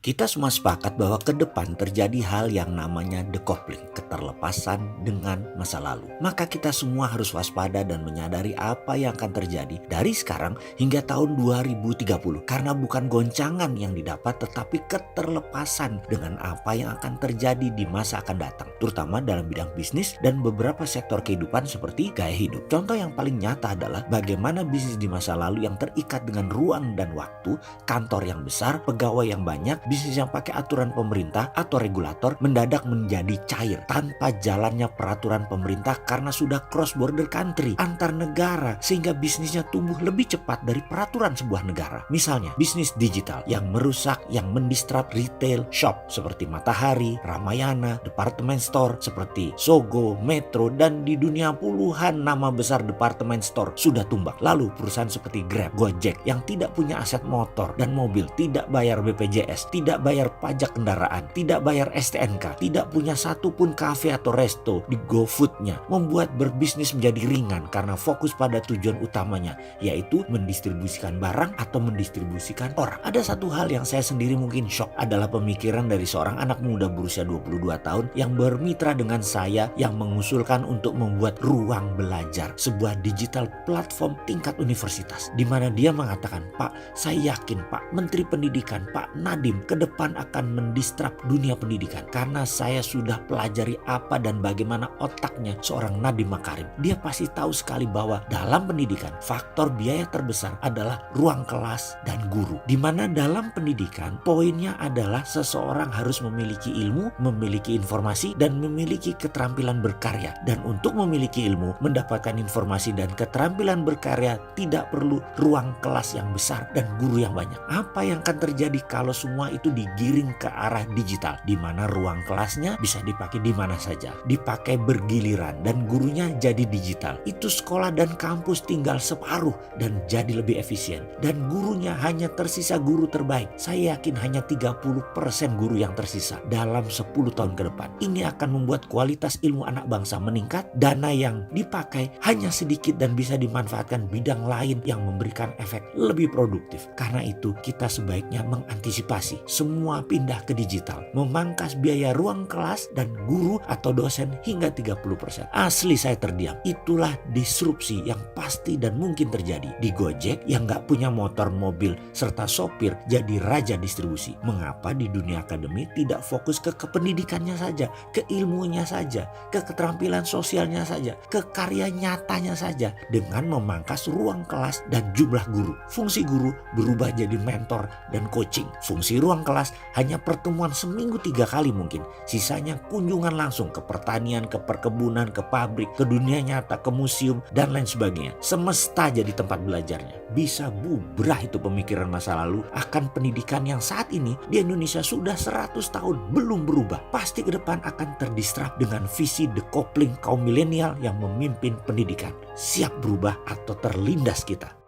Kita semua sepakat bahwa ke depan terjadi hal yang namanya decoupling, keterlepasan dengan masa lalu. Maka kita semua harus waspada dan menyadari apa yang akan terjadi dari sekarang hingga tahun 2030. Karena bukan goncangan yang didapat tetapi keterlepasan dengan apa yang akan terjadi di masa akan datang. Terutama dalam bidang bisnis dan beberapa sektor kehidupan seperti gaya hidup. Contoh yang paling nyata adalah bagaimana bisnis di masa lalu yang terikat dengan ruang dan waktu, kantor yang besar, pegawai yang banyak, bisnis yang pakai aturan pemerintah atau regulator mendadak menjadi cair tanpa jalannya peraturan pemerintah karena sudah cross border country antar negara sehingga bisnisnya tumbuh lebih cepat dari peraturan sebuah negara. Misalnya bisnis digital yang merusak, yang mendistrap retail shop seperti Matahari, Ramayana, department store seperti Sogo, Metro, dan di dunia puluhan nama besar department store sudah tumbang. Lalu perusahaan seperti Grab, Gojek yang tidak punya aset motor dan mobil, tidak bayar BPJS, tidak bayar pajak kendaraan, tidak bayar STNK, tidak punya satupun kafe atau resto di GoFood-nya, membuat berbisnis menjadi ringan karena fokus pada tujuan utamanya, yaitu mendistribusikan barang atau mendistribusikan orang. Ada satu hal yang saya sendiri mungkin shock adalah pemikiran dari seorang anak muda berusia 22 tahun yang bermitra dengan saya yang mengusulkan untuk membuat Ruang Belajar, sebuah digital platform tingkat universitas, di mana dia mengatakan, "Pak, saya yakin Pak Menteri Pendidikan, Pak Nadiem ke depan akan mendistrap dunia pendidikan karena saya sudah pelajari apa dan bagaimana otaknya seorang Nadiem Makarim. Dia pasti tahu sekali bahwa dalam pendidikan faktor biaya terbesar adalah ruang kelas dan guru. Di mana dalam pendidikan poinnya adalah seseorang harus memiliki ilmu, memiliki informasi dan memiliki keterampilan berkarya. Dan untuk memiliki ilmu, mendapatkan informasi dan keterampilan berkarya tidak perlu ruang kelas yang besar dan guru yang banyak. Apa yang akan terjadi kalau semua itu digiring ke arah digital, di mana ruang kelasnya bisa dipakai di mana saja, dipakai bergiliran dan gurunya jadi digital. Itu sekolah dan kampus tinggal separuh dan jadi lebih efisien. Dan gurunya hanya tersisa guru terbaik. Saya yakin hanya 30% guru yang tersisa dalam 10 tahun ke depan. Ini akan membuat kualitas ilmu anak bangsa meningkat, dana yang dipakai hanya sedikit dan bisa dimanfaatkan bidang lain yang memberikan efek lebih produktif. Karena itu kita sebaiknya mengantisipasi semua pindah ke digital, memangkas biaya ruang kelas dan guru atau dosen hingga 30%. Asli saya terdiam. Itulah disrupsi yang pasti dan mungkin terjadi. Di Gojek yang gak punya motor, mobil, serta sopir jadi raja distribusi. Mengapa di dunia akademik tidak fokus ke pendidikannya saja, ke ilmunya saja, ke keterampilan sosialnya saja, ke karya nyatanya saja dengan memangkas ruang kelas dan jumlah guru. Fungsi guru berubah jadi mentor dan coaching. Fungsi ruang kelas hanya pertemuan seminggu 3 kali mungkin. Sisanya kunjungan langsung ke pertanian, ke perkebunan, ke pabrik, ke dunia nyata, ke museum, dan lain sebagainya. Semesta jadi tempat belajarnya. Bisa bubrah itu pemikiran masa lalu akan pendidikan yang saat ini di Indonesia sudah 100 tahun belum berubah. Pasti ke depan akan terdistrap dengan visi decoupling kaum milenial yang memimpin pendidikan. Siap berubah atau terlindas kita?